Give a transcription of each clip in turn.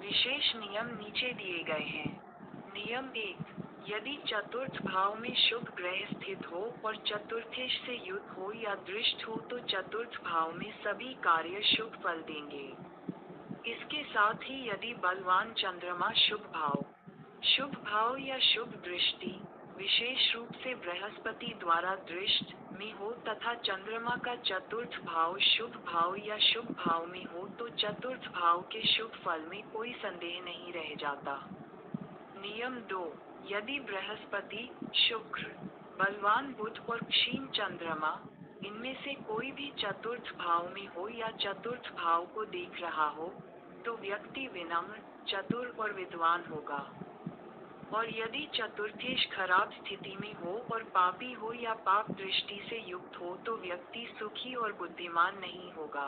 विशेष नियम नीचे दिए गए हैं। नियम 1, यदि चतुर्थ भाव में शुभ ग्रह स्थित हो और चतुर्थेश से युक्त हो या दृष्ट हो तो चतुर्थ भाव में सभी कार्य शुभ फल देंगे। इसके साथ ही यदि बलवान चंद्रमा शुभ भाव या शुभ दृष्टि, विशेष रूप से बृहस्पति द्वारा दृष्ट में हो तथा चंद्रमा का चतुर्थ भाव शुभ भाव या शुभ भाव में हो तो चतुर्थ भाव के शुभ फल में कोई संदेह नहीं रह जाता। नियम 2, यदि बृहस्पति, शुक्र, बलवान बुध और क्षीण चंद्रमा, इनमें से कोई भी चतुर्थ भाव में हो या चतुर्थ भाव को देख रहा हो, तो व्यक्ति विनम्र, चतुर और विद्वान होगा। और यदि चतुर्थेश खराब स्थिति में हो और पापी हो या पाप दृष्टि से युक्त हो तो व्यक्ति सुखी और बुद्धिमान नहीं होगा।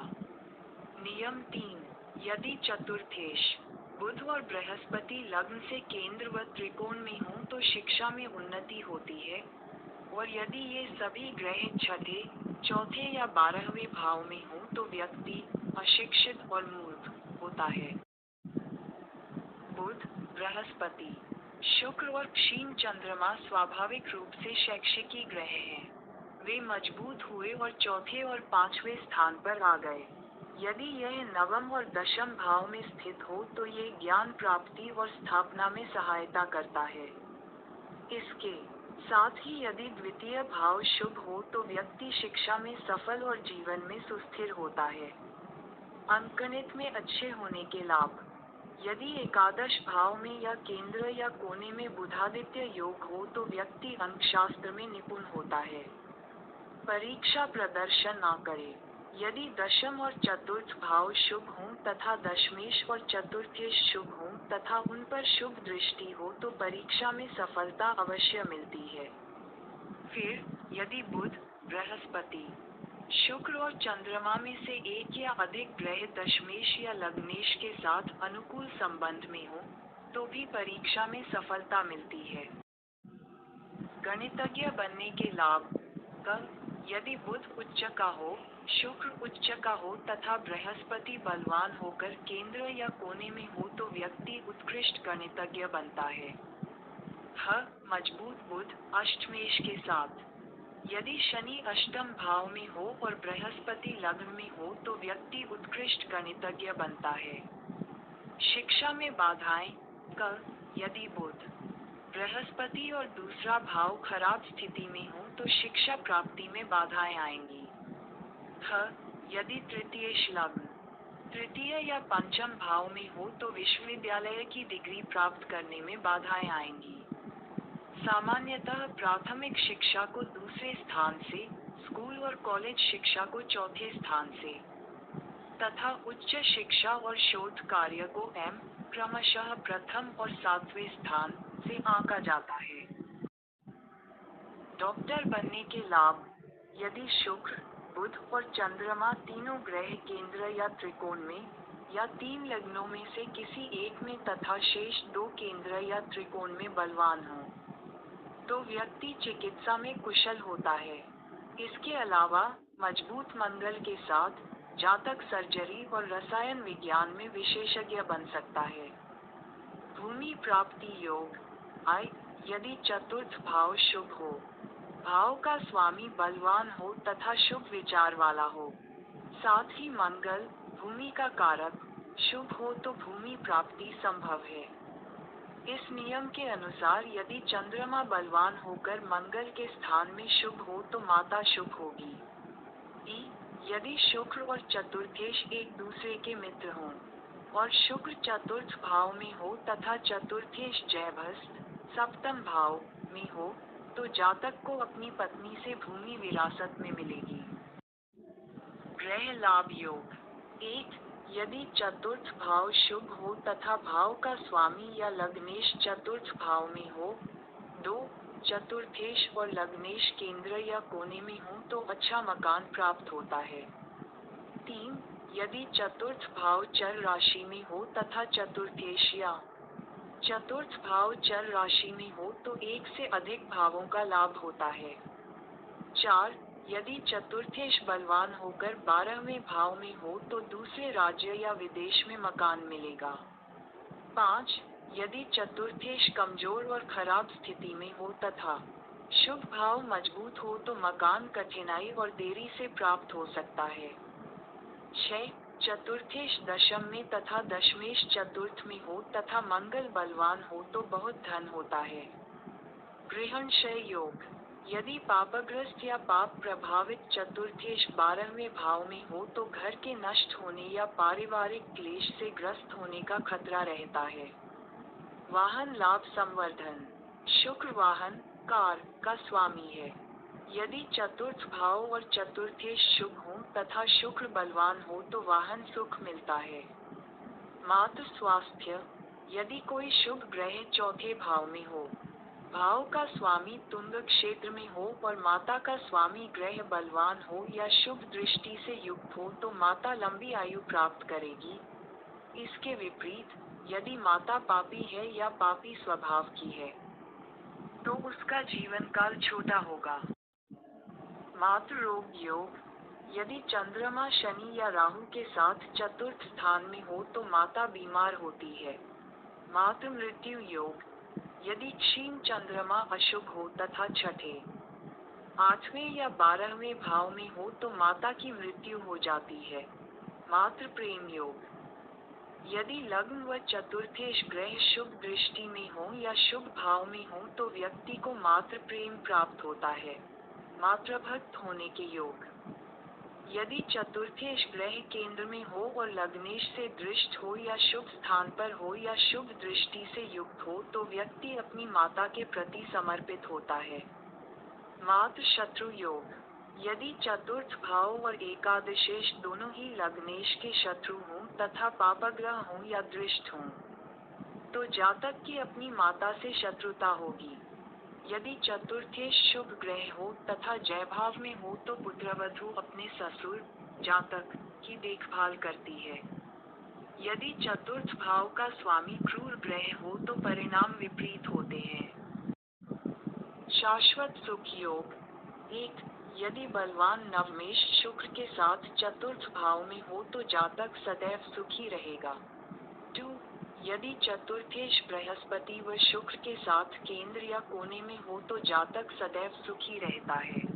नियम 3, यदि चतुर्थेश, बुध और बृहस्पति लग्न से केंद्र व त्रिकोण में हों तो शिक्षा में उन्नति होती है, और यदि ये सभी ग्रह छठे, चौथे या 12वें भाव में हों तो व्यक्ति अशिक्षित और मूर्ख होता है। बुध, बृहस्पति, शुक्र और क्षीण चंद्रमा स्वाभाविक रूप से शैक्षिकी ग्रह हैं। वे मजबूत हुए और चौथे और 5वें स्थान पर आ गए। यदि यह नवम और दशम भाव में स्थित हो तो ये ज्ञान प्राप्ति और स्थापना में सहायता करता है। इसके साथ ही यदि द्वितीय भाव शुभ हो तो व्यक्ति शिक्षा में सफल और जीवन में सुस्थिर होता है। अंकगणित में अच्छे होने के लाभ, यदि एकादश भाव में या केंद्र या कोने में बुधादित्य योग हो तो व्यक्ति अंकशास्त्र में निपुण होता है। परीक्षा प्रदर्शन न करे। यदि दशम और चतुर्थ भाव शुभ हों तथा दशमेश और चतुर्थेश शुभ हों तथा उन पर शुभ दृष्टि हो तो परीक्षा में सफलता अवश्य मिलती है। फिर, यदि बुध, बृहस्पति, शुक्र और चंद्रमा में से एक या अधिक ग्रह दशमेश या लग्नेश के साथ अनुकूल संबंध में हो, तो भी परीक्षा में सफलता मिलती है। गणितज्ञ बनने के लाभ, यदि बुध उच्च का हो, शुक्र उच्च का हो तथा बृहस्पति बलवान होकर केंद्र या कोने में हो तो व्यक्ति उत्कृष्ट गणितज्ञ बनता है। मजबूत बुध, अष्टमेश के साथ। यदि शनि अष्टम भाव में हो और बृहस्पति लग्न में हो तो व्यक्ति उत्कृष्ट गणितज्ञ बनता है। शिक्षा में बाधाएं, यदि बुध, बृहस्पति और दूसरा भाव खराब स्थिति में हो तो शिक्षा प्राप्ति में बाधाएं आएंगी। यदि तृतीयेश लग्न, तृतीय या पंचम भाव में हो तो विश्वविद्यालय की डिग्री प्राप्त करने में बाधाएं आएंगी। सामान्यतः प्राथमिक शिक्षा को दूसरे स्थान से, स्कूल और कॉलेज शिक्षा को चौथे स्थान से, तथा उच्च शिक्षा और शोध कार्य को क्रमशः प्रथम और 7वें स्थान से आंका जाता है। डॉक्टर बनने के लाभ, यदि शुक्र, बुध और चंद्रमा तीनों ग्रह केंद्र या त्रिकोण में, या 3 लग्नों में से किसी एक में तथा शेष 2 केंद्र या त्रिकोण में बलवान हों, तो व्यक्ति चिकित्सा में कुशल होता है। इसके अलावा, मजबूत मंगल के साथ, जातक सर्जरी और रसायन विज्ञान में विशेषज्ञ बन सकता है। भूमि प्राप्ति योग, यदि चतुर्थ भाव शुभ हो, भाव का स्वामी बलवान हो तथा शुभ विचार वाला हो, साथ ही मंगल, भूमि का कारक, शुभ हो तो भूमि प्राप्ति संभव है। इस नियम के अनुसार यदि चंद्रमा बलवान होकर मंगल के स्थान में शुभ हो तो माता शुभ होगी। यदि शुक्र और चतुर्थेश एक दूसरे के मित्र हों, और शुक्र चतुर्थ भाव में हो तथा चतुर्थेश जयभस्त, सप्तम भाव में हो, तो जातक को अपनी पत्नी से भूमि विरासत में मिलेगी। ग्रह लाभ योग, 1, यदि चतुर्थ भाव शुभ हो तथा भाव का स्वामी या लग्नेश चतुर्थ भाव में हो। 2, चतुर्थेश और लग्नेश केंद्र या कोने में हो तो अच्छा मकान प्राप्त होता है। 3, यदि चतुर्थ भाव चर राशि में हो तथा चतुर्थेश या चतुर्थ भाव चर राशि में हो तो एक से अधिक भावों का लाभ होता है। 4, यदि चतुर्थेश बलवान होकर 12वें भाव में हो तो दूसरे राज्य या विदेश में मकान मिलेगा। 5. यदि चतुर्थेश कमजोर और खराब स्थिति में हो तथा शुभ भाव मजबूत हो तो मकान कठिनाई और देरी से प्राप्त हो सकता है। 6. चतुर्थेश दशम में तथा दशमेश चतुर्थ में हो तथा मंगल बलवान हो तो बहुत धन होता है। गृहणक्षय योग। यदि पापग्रस्त या पाप प्रभावित चतुर्थेश 12वें भाव में हो तो घर के नष्ट होने या पारिवारिक क्लेश से ग्रस्त होने का खतरा रहता है। वाहन लाभ संवर्धन। शुक्र वाहन, कार का स्वामी है। यदि चतुर्थ भाव और चतुर्थेश शुभ हो तथा शुक्र बलवान हो तो वाहन सुख मिलता है। मातृ स्वास्थ्य। यदि कोई शुभ ग्रह चौथे भाव में हो, भाव का स्वामी तुंग क्षेत्र में हो और माता का स्वामी ग्रह बलवान हो या शुभ दृष्टि से युक्त हो तो माता लंबी आयु प्राप्त करेगी। इसके विपरीत, यदि माता पापी है या पापी स्वभाव की है, तो उसका जीवन काल छोटा होगा। मातृ रोग योग। यदि चंद्रमा शनि या राहु के साथ चतुर्थ स्थान में हो तो माता बीमार होती है। मातृ मृत्यु योग। यदि क्षीण चंद्रमा अशुभ हो तथा छठे, 8वें या 12वें भाव में हो तो माता की मृत्यु हो जाती है। मातृ प्रेम योग। यदि लग्न व चतुर्थेश ग्रह शुभ दृष्टि में हो या शुभ भाव में हो तो व्यक्ति को मातृ प्रेम प्राप्त होता है। मातृभक्त होने के योग। यदि चतुर्थेश ग्रह केंद्र में हो और लग्नेश से दृष्ट हो या शुभ स्थान पर हो या शुभ दृष्टि से युक्त हो तो व्यक्ति अपनी माता के प्रति समर्पित होता है। मातृ शत्रु योग। यदि चतुर्थ भाव और एकादशेश दोनों ही लग्नेश के शत्रु हों तथा पापग्रह हों या दृष्ट हों, तो जातक की अपनी माता से शत्रुता होगी। यदि चतुर्थेश शुभ ग्रह हो तथा जय भाव में हो तो पुत्रवधू अपने ससुर, जातक, की देखभाल करती है। यदि चतुर्थ भाव का स्वामी क्रूर ग्रह हो तो परिणाम विपरीत होते हैं। शाश्वत सुख योग। 1. यदि बलवान नवमेश शुक्र के साथ चतुर्थ भाव में हो तो जातक सदैव सुखी रहेगा। 2. यदि चतुर्थेश बृहस्पति व शुक्र के साथ केंद्र या कोने में हो तो जातक सदैव सुखी रहता है।